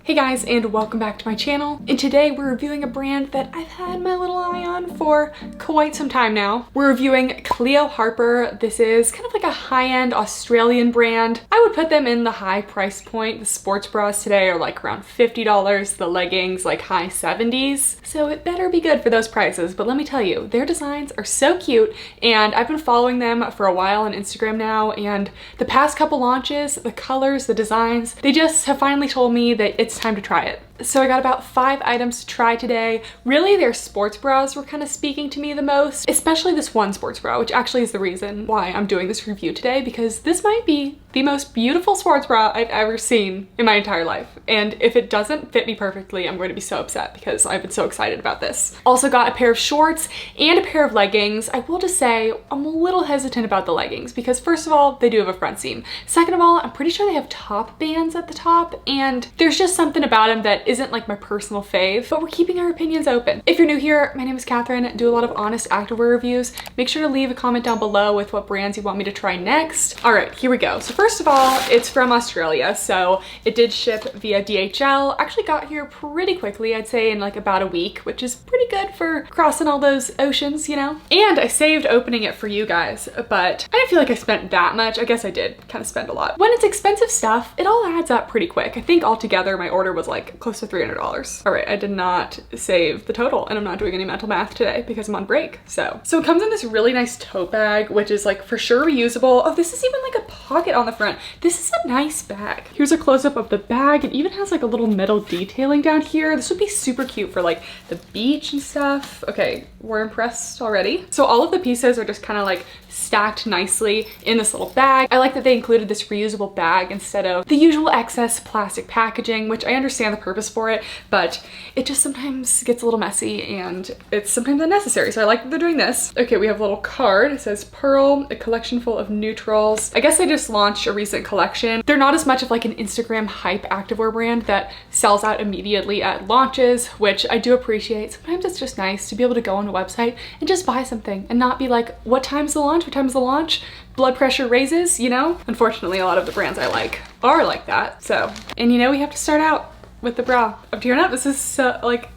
Hey guys, and welcome back to my channel. And today we're reviewing a brand that I've had my little eye on for quite some time now. We're reviewing Cleo Harper. This is kind of like a high-end Australian brand. I would put them in the high price point. The sports bras today are like around $50, the leggings like high 70s. So it better be good for those prices. But let me tell you, their designs are so cute, and I've been following them for a while on Instagram now, and the past couple launches, the colors, the designs, they just have finally told me that it's time to try it. So I got about 5 items to try today. Really, their sports bras were kind of speaking to me the most, especially this one sports bra, which actually is the reason why I'm doing this review today, because this might be the most beautiful sports bra I've ever seen in my entire life. And if it doesn't fit me perfectly, I'm going to be so upset because I've been so excited about this. Also got a pair of shorts and a pair of leggings. I will just say I'm a little hesitant about the leggings because first of all, they do have a front seam. Second of all, I'm pretty sure they have top bands at the top, and there's just something about them that isn't like my personal fave, but we're keeping our opinions open. If you're new here, my name is Kathryn. I do a lot of honest activewear reviews. Make sure to leave a comment down below with what brands you want me to try next. All right, here we go. So first of all, it's from Australia, so it did ship via DHL. Actually got here pretty quickly, I'd say in like about a week, which is pretty good for crossing all those oceans, you know? And I saved opening it for you guys, but I didn't feel like I spent that much. I guess I did kind of spend a lot. When it's expensive stuff, it all adds up pretty quick. I think altogether my order was like close to $300. All right, I did not save the total, and I'm not doing any mental math today because I'm on break. So it comes in this really nice tote bag, which is like for sure reusable. Oh, this is even like a pocket on the front. This is a nice bag. Here's a close-up of the bag. It even has like a little metal detailing down here. This would be super cute for like the beach and stuff. Okay, we're impressed already. So all of the pieces are just kind of like stacked nicely in this little bag. I like that they included this reusable bag instead of the usual excess plastic packaging, which I understand the purpose for it, but it just sometimes gets a little messy and it's sometimes unnecessary. So I like that they're doing this. Okay, we have a little card. It says Pearl, a collection full of neutrals. I guess they just launched a recent collection. They're not as much of like an Instagram hype activewear brand that sells out immediately at launches, which I do appreciate. Sometimes it's just nice to be able to go on a website and just buy something and not be like, what time's the launch? What time's the launch? Blood pressure raises, you know? Unfortunately, a lot of the brands I like are like that. So, and you know, we have to start out with the bra. I'm tearing up. This is so like,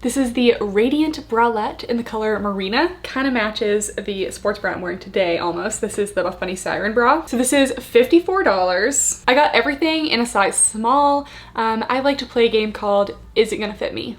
this is the Radiant Bralette in the color Marina. Kind of matches the sports bra I'm wearing today almost. This is the Funny Siren bra. So this is $54. I got everything in a size small. I like to play a game called Is It Gonna Fit Me?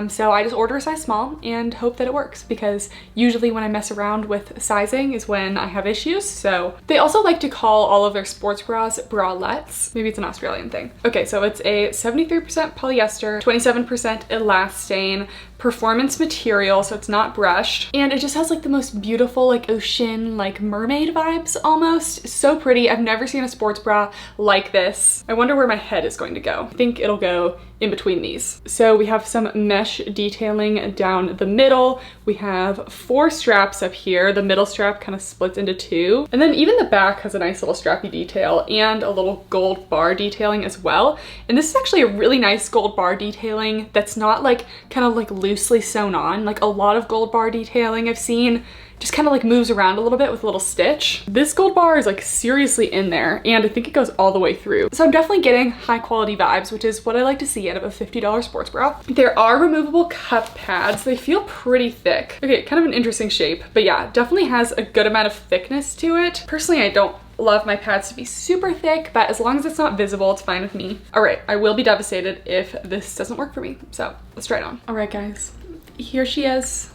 So I just order a size small and hope that it works, because usually when I mess around with sizing is when I have issues. So they also like to call all of their sports bras bralettes. Maybe it's an Australian thing. Okay, so it's a 73% polyester, 27% elastane, performance material, so it's not brushed, and it just has like the most beautiful like ocean, like mermaid vibes almost. So pretty. I've never seen a sports bra like this. I wonder where my head is going to go. I think it'll go in between these. So we have some mesh detailing down the middle. We have 4 straps up here. The middle strap kind of splits into 2, and then even the back has a nice little strappy detail and a little gold bar detailing as well. And this is actually a really nice gold bar detailing that's not like kind of like loosely sewn on. Like a lot of gold bar detailing I've seen just kind of like moves around a little bit with a little stitch. This gold bar is like seriously in there, and I think it goes all the way through. So I'm definitely getting high quality vibes, which is what I like to see out of a $50 sports bra. There are removable cup pads. They feel pretty thick. Okay, kind of an interesting shape, but yeah, definitely has a good amount of thickness to it. Personally, I don't love my pads to be super thick, but as long as it's not visible, it's fine with me. All right, I will be devastated if this doesn't work for me. So let's try it on. All right, guys, here she is.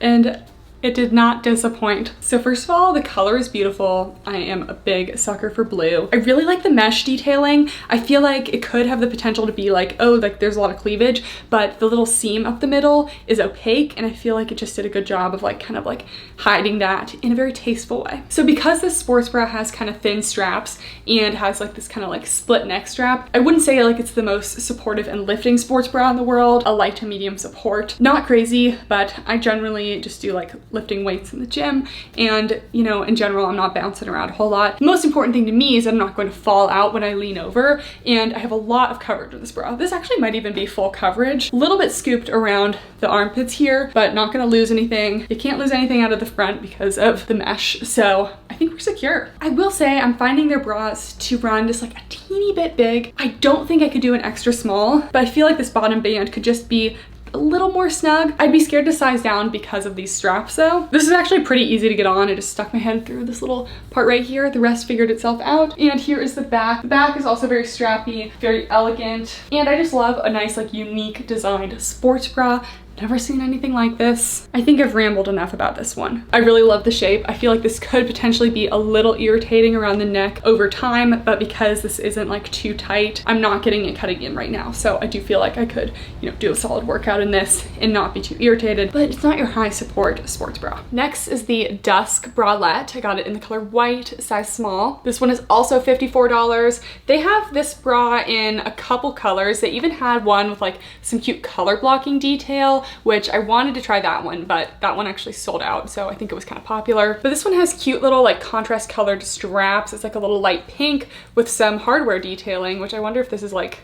And it did not disappoint. So first of all, the color is beautiful. I am a big sucker for blue. I really like the mesh detailing. I feel like it could have the potential to be like, oh, like there's a lot of cleavage, but the little seam up the middle is opaque, and I feel like it just did a good job of like kind of like hiding that in a very tasteful way. So because this sports bra has kind of thin straps and has like this kind of like split neck strap, I wouldn't say like it's the most supportive and lifting sports bra in the world. A light to medium support. Not crazy, but I generally just do like lifting weights in the gym, and you know, in general, I'm not bouncing around a whole lot. The most important thing to me is I'm not going to fall out when I lean over, and I have a lot of coverage with this bra. This actually might even be full coverage. A little bit scooped around the armpits here, but not gonna lose anything. You can't lose anything out of the front because of the mesh, so I think we're secure. I will say I'm finding their bras to run just like a teeny bit big. I don't think I could do an extra small, but I feel like this bottom band could just be a little more snug. I'd be scared to size down because of these straps though. This is actually pretty easy to get on. I just stuck my head through this little part right here. The rest figured itself out. And here is the back. The back is also very strappy, very elegant. And I just love a nice like unique designed sports bra. Never seen anything like this. I think I've rambled enough about this one. I really love the shape. I feel like this could potentially be a little irritating around the neck over time, but because this isn't like too tight, I'm not getting it cutting in right now. So I do feel like I could, you know, do a solid workout in this and not be too irritated, but it's not your high support sports bra. Next is the Dusk bralette. I got it in the color white, size small. This one is also $54. They have this bra in a couple colors. They even had one with like some cute color blocking detail, which I wanted to try that one, but that one actually sold out, so I think it was kind of popular. But this one has cute little like contrast colored straps. It's like a little light pink with some hardware detailing, which I wonder if this is like,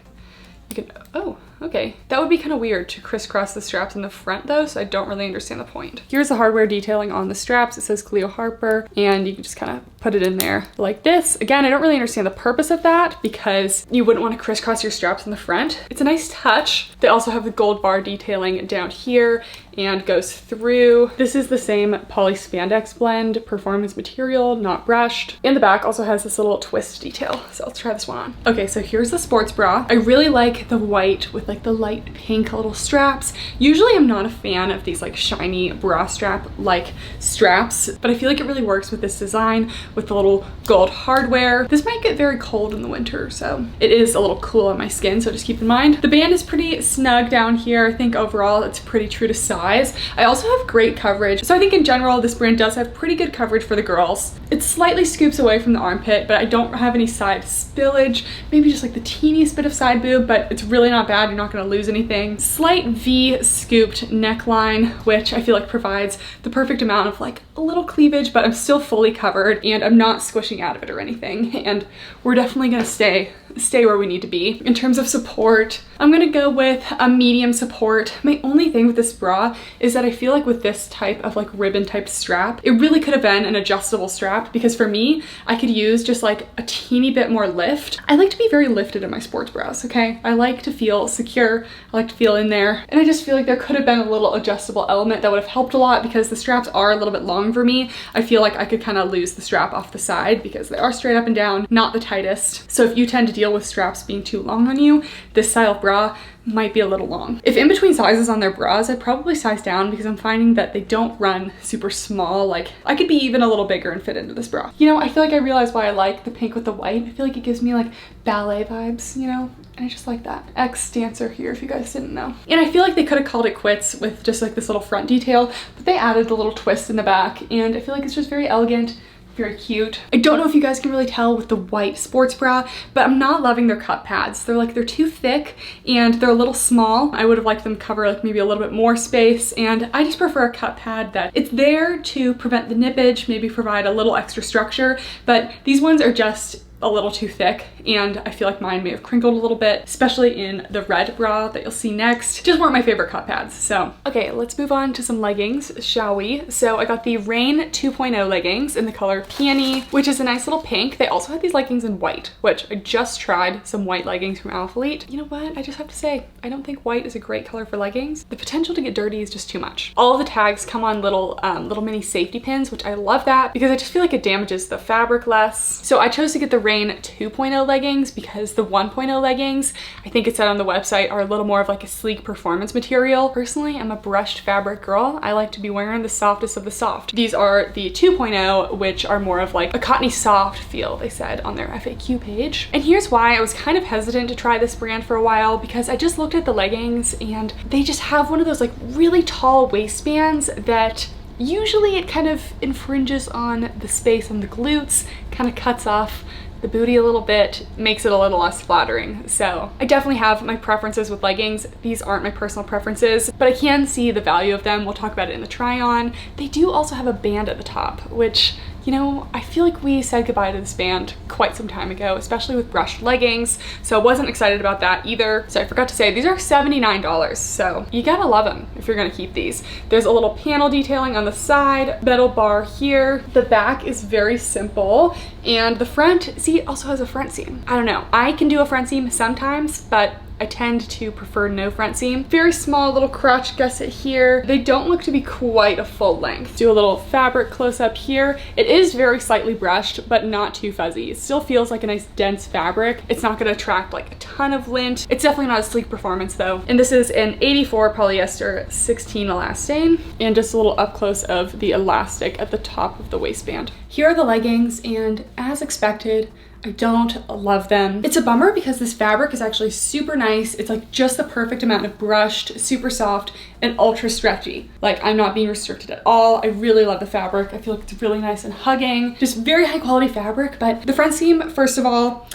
you can, oh, okay. That would be kind of weird to crisscross the straps in the front though, so I don't really understand the point. Here's the hardware detailing on the straps. It says Cleo Harper, and you can just kind of put it in there like this. Again, I don't really understand the purpose of that because you wouldn't want to crisscross your straps in the front. It's a nice touch. They also have the gold bar detailing down here and goes through. This is the same poly spandex blend, performance material, not brushed. And the back also has this little twist detail. So let's try this one on. Okay, so here's the sports bra. I really like the white with like the light pink little straps. Usually I'm not a fan of these like shiny bra strap like straps, but I feel like it really works with this design with the little gold hardware. This might get very cold in the winter, so it is a little cool on my skin, so just keep in mind. The band is pretty snug down here. I think overall it's pretty true to size. I also have great coverage, so I think in general this brand does have pretty good coverage for the girls. It slightly scoops away from the armpit, but I don't have any side spillage, maybe just like the teeniest bit of side boob, but it's really not bad. You're not going to lose anything. Slight V scooped neckline, which I feel like provides the perfect amount of like a little cleavage, but I'm still fully covered and I'm not squishing out of it or anything. And we're definitely going to stay where we need to be. In terms of support, I'm going to go with a medium support. My only thing with this bra is that I feel like with this type of like ribbon type strap, it really could have been an adjustable strap, because for me, I could use just like a teeny bit more lift. I like to be very lifted in my sports bras, okay? I like to feel secure. I like to feel in there. And I just feel like there could have been a little adjustable element that would have helped a lot, because the straps are a little bit long for me. I feel like I could kind of lose the strap off the side because they are straight up and down, not the tightest. So if you tend to deal with straps being too long on you, this style of bra might be a little long. If in between sizes on their bras, I'd probably size down, because I'm finding that they don't run super small. Like I could be even a little bigger and fit into this bra. You know, I feel like I realized why I like the pink with the white. I feel like it gives me like ballet vibes, you know? And I just like that. Ex-dancer here, if you guys didn't know. And I feel like they could have called it quits with just like this little front detail, but they added the little twist in the back, and I feel like it's just very elegant, very cute. I don't know if you guys can really tell with the white sports bra, but I'm not loving their cup pads. They're too thick and they're a little small. I would have liked them to cover like maybe a little bit more space, and I just prefer a cup pad that it's there to prevent the nippage, maybe provide a little extra structure, but these ones are just a little too thick, and I feel like mine may have crinkled a little bit, especially in the red bra that you'll see next. Just weren't my favorite cup pads. So okay, let's move on to some leggings, shall we? So I got the Rain 2.0 leggings in the color Peony, which is a nice little pink. They also had these leggings in white, which I just tried some white leggings from Alphalete. You know what, I just have to say, I don't think white is a great color for leggings. The potential to get dirty is just too much. All of the tags come on little mini safety pins, which I love that, because I just feel like it damages the fabric less. So I chose to get the Rain 2.0 leggings, because the 1.0 leggings, I think it said on the website, are a little more of like a sleek performance material. Personally, I'm a brushed fabric girl. I like to be wearing the softest of the soft. These are the 2.0, which are more of like a cottony soft feel, they said on their FAQ page. And here's why I was kind of hesitant to try this brand for a while, because I just looked at the leggings and they just have one of those like really tall waistbands that usually it kind of infringes on the space on the glutes, kind of cuts off the booty a little bit, makes it a little less flattering. So I definitely have my preferences with leggings. These aren't my personal preferences, but I can see the value of them. We'll talk about it in the try on. They do also have a band at the top, which, you know, I feel like we said goodbye to this band quite some time ago, especially with brushed leggings. So I wasn't excited about that either. So I forgot to say, these are $79. So you gotta love them if you're gonna keep these. There's a little panel detailing on the side, metal bar here. The back is very simple, and the front seat also has a front seam. I don't know, I can do a front seam sometimes, but I tend to prefer no front seam. Very small little crotch gusset here. They don't look to be quite a full length. Do a little fabric close up here. It is very slightly brushed, but not too fuzzy. It still feels like a nice dense fabric. It's not gonna attract like a ton of lint. It's definitely not a sleek performance though. And this is an 84 polyester 16 elastane, and just a little up close of the elastic at the top of the waistband. Here are the leggings, and as expected, I don't love them. It's a bummer because this fabric is actually super nice. It's like just the perfect amount of brushed, super soft, and ultra stretchy. Like, I'm not being restricted at all. I really love the fabric. I feel like it's really nice and hugging. Just very high quality fabric, but the front seam, first of all,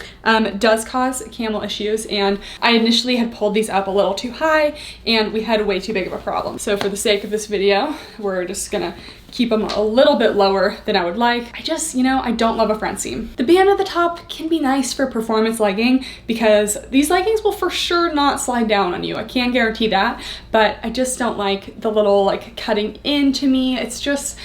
does cause camel issues, and I initially had pulled these up a little too high, and we had way too big of a problem. So for the sake of this video, we're just gonna keep them a little bit lower than I would like. I just, you know, I don't love a front seam. The band at the top can be nice for performance legging because these leggings will for sure not slide down on you. I can guarantee that, but I just don't like the little like cutting into me. It's just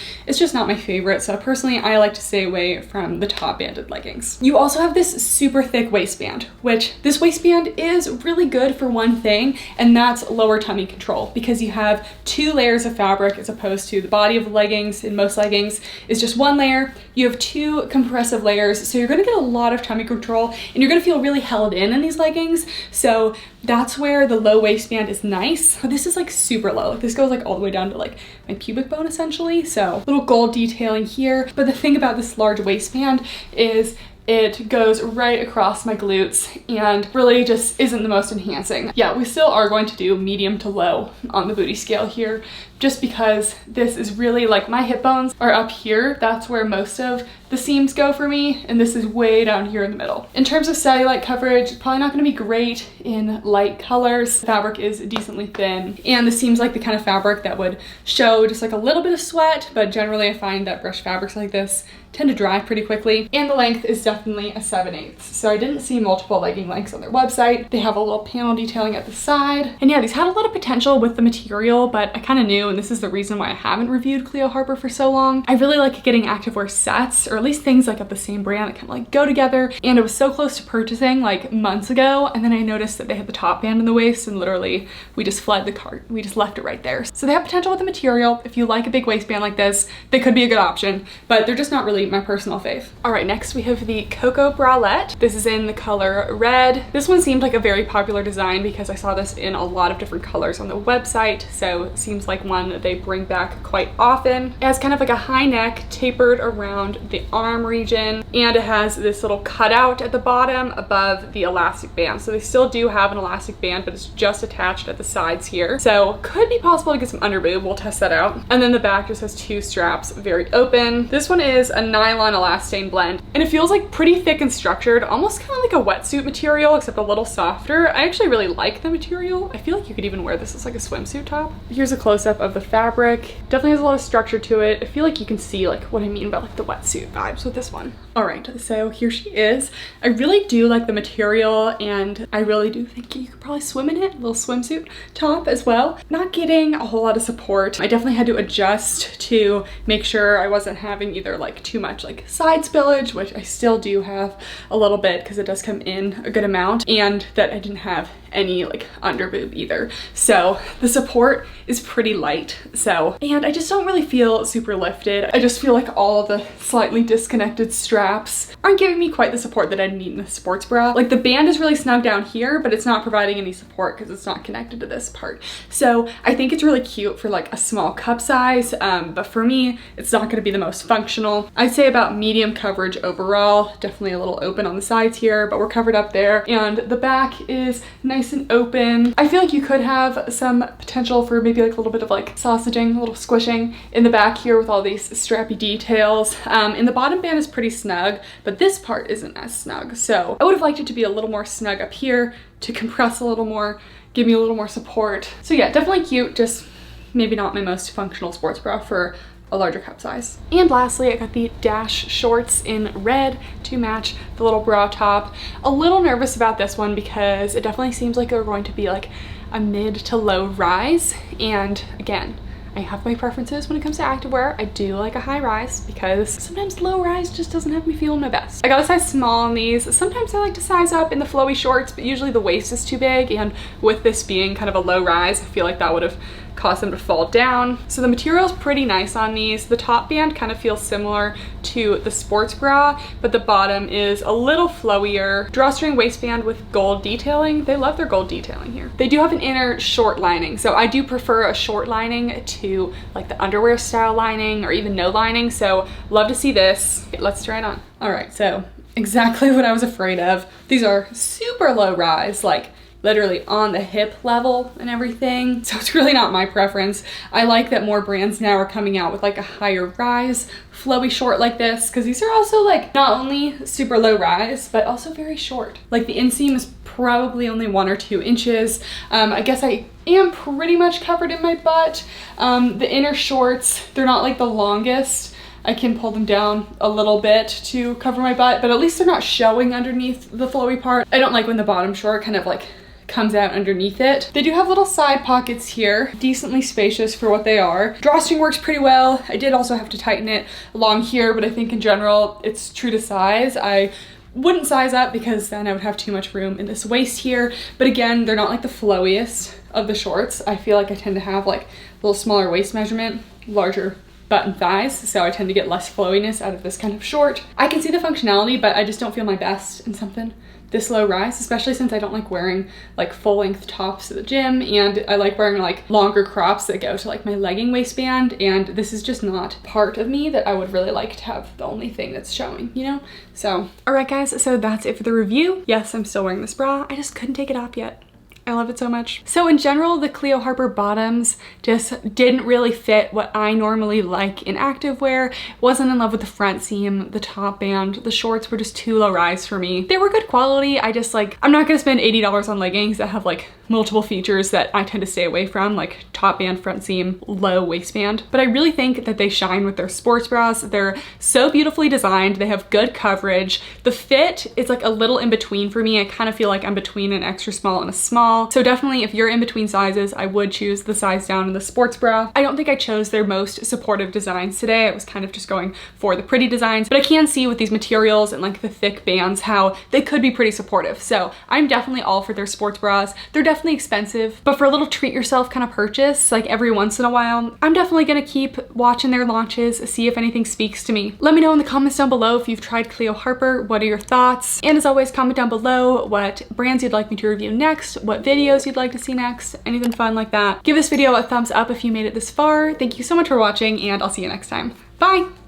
not my favorite. So personally, I like to stay away from the top banded leggings. You also have this super thick waistband, which this waistband is really good for one thing, and that's lower tummy control, because you have 2 layers of fabric as opposed to the body of the legging. In most leggings is just 1 layer. You have 2 compressive layers, so you're gonna get a lot of tummy control, and you're gonna feel really held in these leggings. So that's where the low waistband is nice. But this is like super low. Like, this goes like all the way down to like my pubic bone essentially. So little gold detailing here. But the thing about this large waistband is it goes right across my glutes and really just isn't the most enhancing. Yeah, we still are going to do medium to low on the booty scale here, just because this is really like my hip bones are up here. That's where most of the seams go for me, and this is way down here in the middle. In terms of cellulite coverage, probably not gonna be great in light colors. The fabric is decently thin, and this seems like the kind of fabric that would show just like a little bit of sweat, but generally I find that brushed fabrics like this tend to dry pretty quickly. And the length is definitely a 7/8. So I didn't see multiple legging lengths on their website. They have a little panel detailing at the side. And yeah, these had a lot of potential with the material, but I kind of knew, and this is the reason why I haven't reviewed Cleo Harper for so long. I really like getting activewear sets, or at least things like of the same brand that kind of like go together. And I was so close to purchasing like months ago, and then I noticed that they had the top band in the waist, and literally we just fled the cart. We just left it right there. So they have potential with the material. If you like a big waistband like this, they could be a good option, but they're just not really my personal fave. All right, next we have the Coco bralette. This is in the color red. This one seemed like a very popular design because I saw this in a lot of different colors on the website, so it seems like one that they bring back quite often. It has kind of like a high neck tapered around the arm region, and it has this little cutout at the bottom above the elastic band. So they still do have an elastic band, but it's just attached at the sides here. So could be possible to get some underboob. We'll test that out. And then the back just has 2 straps, very open. This one is a nylon elastane blend, and it feels like pretty thick and structured, almost kind of like a wetsuit material, except a little softer. I actually really like the material. I feel like you could even wear this as like a swimsuit top. Here's a close-up of the fabric. Definitely has a lot of structure to it. I feel like you can see like what I mean by like the wetsuit vibes with this one. All right, so here she is. I really do like the material, and I really do think you could probably swim in it. A little swimsuit top as well. Not getting a whole lot of support. I definitely had to adjust to make sure I wasn't having either like too much like side spillage, which I still do have a little bit because it does come in a good amount, and that I didn't have any like under boob either. So the support is pretty light. So, and I just don't really feel super lifted. I just feel like all of the slightly disconnected straps aren't giving me quite the support that I need in a sports bra. Like the band is really snug down here, but it's not providing any support because it's not connected to this part. So I think it's really cute for like a small cup size, but for me, it's not gonna be the most functional. I'd say about medium coverage overall, definitely a little open on the sides here, but we're covered up there. And the back is nice nice and open. I feel like you could have some potential for maybe like a little bit of like sausaging, a little squishing in the back here with all these strappy details. And the bottom band is pretty snug, but this part isn't as snug. So I would have liked it to be a little more snug up here to compress a little more, give me a little more support. So yeah, definitely cute, just maybe not my most functional sports bra for a larger cup size. And lastly, I got the Dash shorts in red to match the little bra top. A little nervous about this one because it definitely seems like they're going to be like a mid to low rise. And again, I have my preferences when it comes to activewear. I do like a high rise because sometimes low rise just doesn't have me feeling my best. I got a size small on these. Sometimes I like to size up in the flowy shorts, but usually the waist is too big. And with this being kind of a low rise, I feel like that would have caused them to fall down. So the material is pretty nice on these. The top band kind of feels similar to the sports bra, but the bottom is a little flowier. Drawstring waistband with gold detailing. They love their gold detailing here. They do have an inner short lining. So I do prefer a short lining to like the underwear style lining or even no lining. So love to see this. Okay, let's try it on. All right, so exactly what I was afraid of. These are super low rise, like literally on the hip level and everything. So it's really not my preference. I like that more brands now are coming out with like a higher rise, flowy short like this, because these are also like not only super low rise, but also very short. Like the inseam is probably only 1 or 2 inches. I guess I am pretty much covered in my butt. The inner shorts, they're not like the longest. I can pull them down a little bit to cover my butt, but at least they're not showing underneath the flowy part. I don't like when the bottom short kind of like comes out underneath it. They do have little side pockets here, decently spacious for what they are. Drawstring works pretty well. I did also have to tighten it along here, but I think in general it's true to size. I wouldn't size up because then I would have too much room in this waist here. But again, they're not like the flowiest of the shorts. I feel like I tend to have like a little smaller waist measurement, larger butt and thighs, so I tend to get less flowiness out of this kind of short. I can see the functionality, but I just don't feel my best in something this low rise, especially since I don't like wearing like full length tops to the gym, and I like wearing like longer crops that go to like my legging waistband, and this is just not part of me that I would really like to have the only thing that's showing, you know? So, all right guys, so that's it for the review. Yes, I'm still wearing this bra. I just couldn't take it off yet. I love it so much. So in general, the Cleo Harper bottoms just didn't really fit what I normally like in activewear. Wasn't in love with the front seam, the top band, the shorts were just too low rise for me. They were good quality. I just like, I'm not gonna spend $80 on leggings that have like multiple features that I tend to stay away from, like top band, front seam, low waistband. But I really think that they shine with their sports bras. They're so beautifully designed. They have good coverage. The fit is like a little in between for me. I kind of feel like I'm between an extra small and a small. So definitely if you're in between sizes, I would choose the size down in the sports bra. I don't think I chose their most supportive designs today. I was kind of just going for the pretty designs, but I can see with these materials and like the thick bands how they could be pretty supportive. So I'm definitely all for their sports bras. They're definitely expensive, but for a little treat yourself kind of purchase, like every once in a while, I'm definitely gonna keep watching their launches, see if anything speaks to me. Let me know in the comments down below if you've tried Cleo Harper, what are your thoughts? And as always, comment down below what brands you'd like me to review next, what videos you'd like to see next, anything fun like that. Give this video a thumbs up if you made it this far. Thank you so much for watching, and I'll see you next time. Bye!